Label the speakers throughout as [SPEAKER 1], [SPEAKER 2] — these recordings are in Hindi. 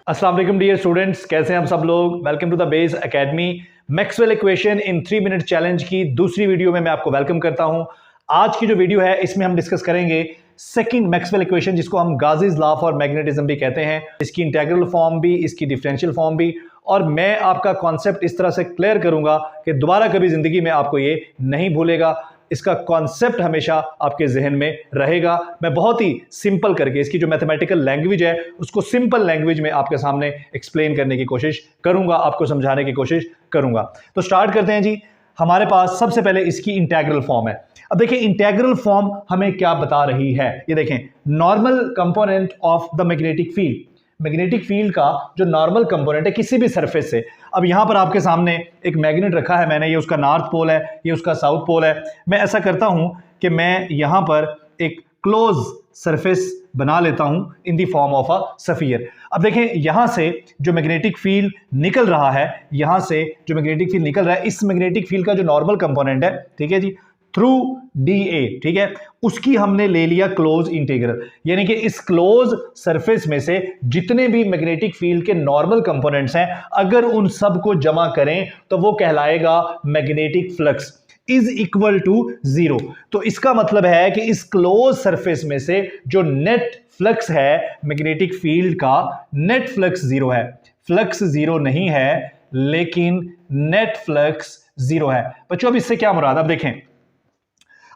[SPEAKER 1] अस्सलाम वालेकुम डियर स्टूडेंट्स, कैसे हैं आप सब लोग। Welcome to the base academy. Maxwell equation in 3 minute challenge की दूसरी वीडियो में मैं आपको वेलकम करता हूं। आज की जो वीडियो है इसमें हम डिस्कस करेंगे सेकंड मैक्सवेल इक्वेशन, जिसको हम गाजीज लॉ फॉर मैग्नेटिज्म भी कहते हैं। इसकी इंटीग्रल फॉर्म भी, इसकी डिफरेंशियल फॉर्म भी, और मैं आपका कॉन्सेप्ट इस तरह से क्लियर करूंगा कि दोबारा कभी जिंदगी में आपको ये नहीं भूलेगा। इसका कॉन्सेप्ट हमेशा आपके जहन में रहेगा। मैं बहुत ही सिंपल करके इसकी जो मैथमेटिकल लैंग्वेज है उसको सिंपल लैंग्वेज में आपके सामने एक्सप्लेन करने की कोशिश करूंगा, आपको समझाने की कोशिश करूंगा। तो स्टार्ट करते हैं जी। हमारे पास सबसे पहले इसकी इंटीग्रल फॉर्म है। अब देखिए इंटीग्रल फॉर्म हमें क्या बता रही है। ये देखें, normal component of the magnetic field. Magnetic field का जो नॉर्मल कंपोनेंट है किसी भी सरफेस से। अब यहां पर आपके सामने एक मैग्नेट रखा है मैंने, ये उसका नॉर्थ पोल है, ये उसका साउथ पोल है। मैं ऐसा करता हूं कि मैं यहां पर एक क्लोज सरफेस बना लेता हूं in the form of a sphere. अब देखें यहां से जो मैग्नेटिक फील्ड निकल रहा है, यहां से जो मैग्नेटिक फील्ड निकल रहा है, इस मैग्नेटिक फील्ड का जो नॉर्मल कंपोनेंट है, ठीक है जी, थ्रू DA, ठीक है, उसकी हमने ले लिया क्लोज इंटीग्रल। यानी कि इस क्लोज सरफेस में से जितने भी मैग्नेटिक फील्ड के नॉर्मल कंपोनेंट्स हैं, अगर उन सब को जमा करें तो वो कहलाएगा magnetic flux is equal to 0। तो इसका मतलब है कि इस क्लोज सरफेस में से जो नेट फ्लक्स है मैग्नेटिक फील्ड का, नेट फ्लक्स 0 है। फ्लक्स 0 नहीं है लेकिन नेट फ्लक्स 0 है। बच्चों अब इससे क्या मुराद, अब देखें,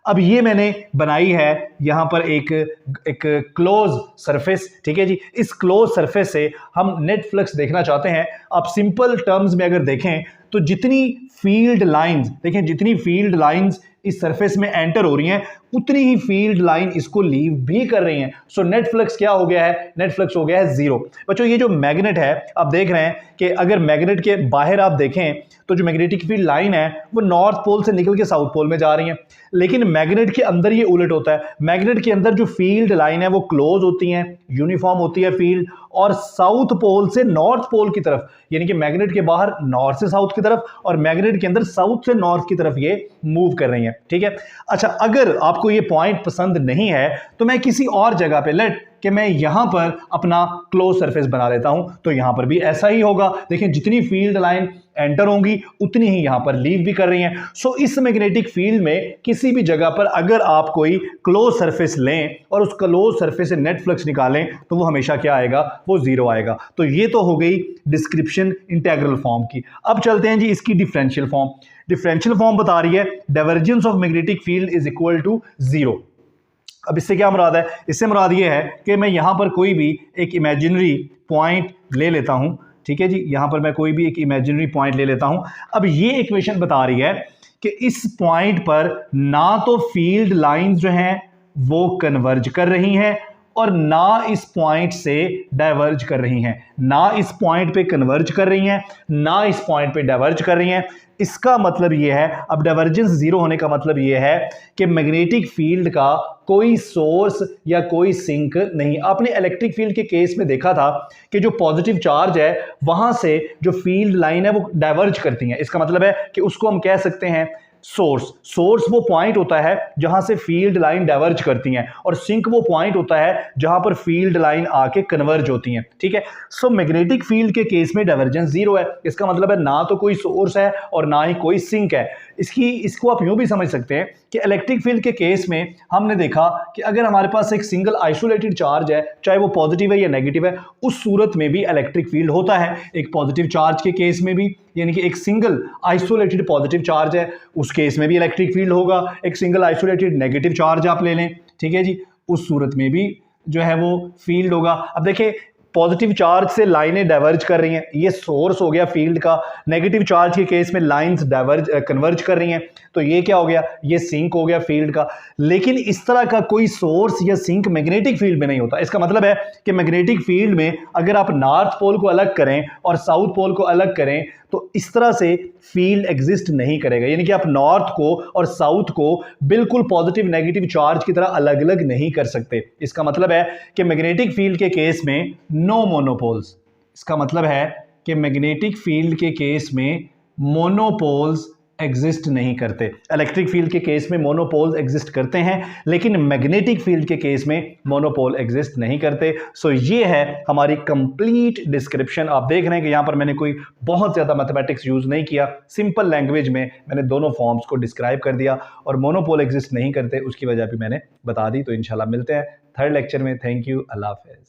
[SPEAKER 1] अब ये मैंने बनाई है यहां पर एक क्लोज सरफेस, ठीक है जी। इस क्लोज सरफेस से हम नेट फ्लक्स देखना चाहते हैं। आप सिंपल टर्म्स में अगर देखें तो जितनी फील्ड लाइंस, देखें जितनी फील्ड लाइंस इस सरफेस में एंटर हो रही हैं उतनी ही फील्ड लाइन इसको लीव भी कर रही हैं। सो नेट फ्लक्स क्या हो गया है, नेट फ्लक्स हो गया है 0। बच्चों ये जो मैग्नेट है आप देख रहे हैं कि अगर मैग्नेट के बाहर आप देखें तो जो मैग्नेटिक फील्ड लाइन है वो नॉर्थ पोल से निकल के साउथ पोल में जा रही है, लेकिन मैग्नेट के अंदर ये उलट होता है। मैग्नेट के अंदर जो फील्ड लाइन है वो क्लोज होती है, यूनिफॉर्म होती है फील्ड, और साउथ पोल से नॉर्थ पोल की तरफ, यानी कि मैग्नेट के बाहर नॉर्थ से साउथ की तरफ और मैग्नेट के अंदर साउथ से नॉर्थ की तरफ ये मूव कर रही है, ठीक है। अच्छा, अगर आपको ये पॉइंट पसंद नहीं है तो मैं किसी और जगह पे लेट कि मैं यहां पर अपना क्लोज सरफेस बना लेता हूं, तो यहां पर भी ऐसा ही होगा। देखिए जितनी फील्ड लाइन एंटर होंगी उतनी ही यहां पर लीव भी कर रही हैं। सो इस मैग्नेटिक फील्ड में किसी भी जगह पर अगर आप कोई क्लोज सरफेस लें और उस क्लोज सरफेस से नेट फ्लक्स निकालें तो वो हमेशा क्या आएगा, वो 0 आएगा। तो ये तो हो गई डिस्क्रिप्शन इंटीग्रल फॉर्म की। अब चलते हैं जी इसकी डिफरेंशियल फॉर्म। डिफरेंशियल फॉर्म बता रही है divergence of magnetic field is equal to 0। अब इससे क्या मुराद है, इससे मुराद ये है कि मैं यहां पर कोई भी एक इमेजिनरी पॉइंट ले लेता हूं, ठीक है जी, यहां पर मैं कोई भी एक इमेजिनरी पॉइंट ले लेता हूं। अब ये इक्वेशन बता रही है कि इस पॉइंट पर ना तो फील्ड लाइंस जो हैं वो कन्वर्ज कर रही हैं और ना इस पॉइंट से डाइवर्ज कर रही हैं, ना इस पॉइंट पे कन्वर्ज कर रही हैं, ना इस पॉइंट पे डाइवर्ज कर रही हैं। इसका मतलब यह है, अब डाइवर्जेंस 0 होने का मतलब यह है कि मैग्नेटिक फील्ड का कोई सोर्स या कोई सिंक नहीं। आपने इलेक्ट्रिक फील्ड के केस में देखा था कि जो पॉजिटिव चार्ज है वहां से जो फील्ड लाइन है वो डाइवर्ज करती है। इसका मतलब है कि उसको हम कह सकते हैं सोर्स। सोर्स वो पॉइंट होता है जहां से फील्ड लाइन डाइवर्ज करती हैं और सिंक वो पॉइंट होता है जहां पर फील्ड लाइन आके कन्वर्ज होती हैं, ठीक है। सो मैग्नेटिक फील्ड के केस में डाइवर्जेंस 0 है। इसका मतलब है ना तो कोई सोर्स है और ना ही कोई सिंक है। इसको आप यूं भी समझ सकते हैं कि इलेक्ट्रिक फील्ड के केस में हमने देखा कि अगर हमारे पास एक सिंगल आइसोलेटेड चार्ज है, चाहे वो पॉजिटिव है या नेगेटिव है, उस सूरत में भी इलेक्ट्रिक फील्ड होता है। एक पॉजिटिव चार्ज के केस में भी, यानी कि एक सिंगल आइसोलेटेड पॉजिटिव चार्ज है, उस केस में भी इलेक्ट्रिक फील्ड होगा। एक सिंगल आइसोलेटेड नेगेटिव चार्ज आप ले लें, ठीक है जी, उस सूरत में भी जो है वो फील्ड होगा। अब देखिए पॉजिटिव चार्ज से लाइनें डाइवर्ज कर रही हैं, ये सोर्स हो गया फील्ड का। नेगेटिव चार्ज के केस में लाइंस डाइवर्ज कन्वर्ज कर रही हैं, तो ये क्या हो गया, ये सिंक हो गया फील्ड का। लेकिन इस तरह का कोई सोर्स या सिंक मैग्नेटिक फील्ड में नहीं होता। इसका मतलब है कि मैग्नेटिक फील्ड में अगर आप नॉर्थ पोल को अलग करें और साउथ पोल को अलग करें तो इस तरह से फील्ड एग्जिस्ट नहीं करेगा। यानी कि आप नॉर्थ को और साउथ को बिल्कुल पॉजिटिव नेगेटिव चार्ज की तरह अलग अलग नहीं कर सकते। इसका मतलब है कि मैग्नेटिक फील्ड के केस में नो मोनोपोल्स। इसका मतलब है कि मैग्नेटिक फील्ड के केस में मोनोपोल्स एग्जिस्ट नहीं करते। इलेक्ट्रिक फील्ड के केस में मोनोपोल एग्जिस्ट करते हैं, लेकिन मैग्नेटिक फील्ड के केस में मोनोपोल एग्जिस्ट नहीं करते। सो ये है हमारी कंप्लीट डिस्क्रिप्शन। आप देख रहे हैं कि यहां पर मैंने कोई बहुत ज़्यादा मैथमेटिक्स यूज़ नहीं किया, सिंपल लैंग्वेज में मैंने दोनों फॉर्म्स को डिस्क्राइब कर दिया, और मोनोपोल एग्जिस्ट नहीं करते उसकी वजह भी मैंने बता दी। तो इंशाल्लाह मिलते हैं थर्ड लेक्चर में। थैंक यू, अल्लाह हाफ़िज़।